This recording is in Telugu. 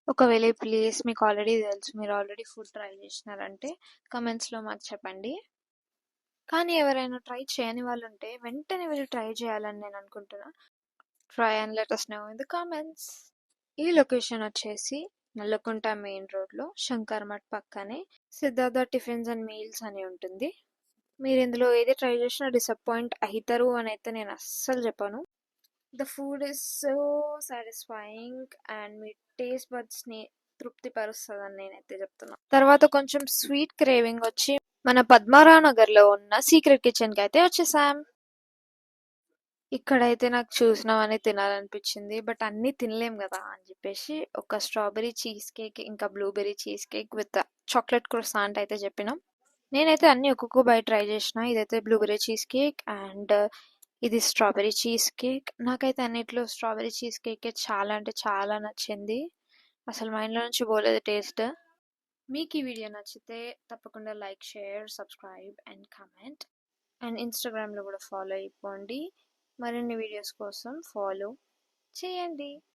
ఒకవేళ ఈ ప్లేస్ మీకు ఆల్రెడీ తెలుసు, మీరు ఆల్రెడీ ఫుడ్ ట్రై చేసినారంటే కమెంట్స్‌లో మాకు చెప్పండి. కానీ ఎవరైనా ట్రై చేయని వాళ్ళుంటే వెంటనే వెళ్ళి ట్రై చేయాలని నేను అనుకుంటున్నా. Try and let us know in the comments. ఈ లొకేషన్ వచ్చేసి నల్లకుంట మెయిన్ రోడ్లో శంకర్ మఠ్ పక్కనే సిద్ధార్థ టిఫిన్స్ అండ్ మీల్స్ అని ఉంటుంది. మీరు ఇందులో ఏది ట్రై చేసినా డిసప్పాయింట్ అవుతారు అని అయితే నేను అస్సలు చెప్పను. The food is so satisfying and మీ టేస్ట్ బడ్స్ని తృప్తిపరుస్తుందని నేనైతే చెప్తున్నా. తర్వాత కొంచెం స్వీట్ క్రేవింగ్ వచ్చి మన పద్మారావు నగర్లో ఉన్న సీక్రెట్ కిచెన్కి అయితే వచ్చేసాం. ఇక్కడైతే నాకు చూసినవన్నీ తినాలనిపించింది, బట్ అన్నీ తినలేం కదా అని చెప్పేసి ఒక స్ట్రాబెరీ చీజ్ కేక్ ఇంకా blueberry cheese cake with chocolate క్రోసాంట్ అయితే చెప్పినాం. నేనైతే అన్ని ఒక్కొక్క బైట్ ట్రై చేసిన. ఇదైతే బ్లూబెర్రీ చీజ్ కేక్ అండ్ ఇది స్ట్రాబెరీ చీజ్ కేక్. నాకైతే అన్నిట్లో స్ట్రాబెరీ చీజ్ కేక్ చాలా అంటే చాలా నచ్చింది. అసలు మైండ్లో నుంచి పోలేదు టేస్ట్. మీకు ఈ వీడియో నచ్చితే తప్పకుండా like, share, subscribe and comment. And ఇన్స్టాగ్రామ్లో కూడా ఫాలో అయిపోండి. మరిన్ని వీడియోస్ కోసం ఫాలో చేయండి.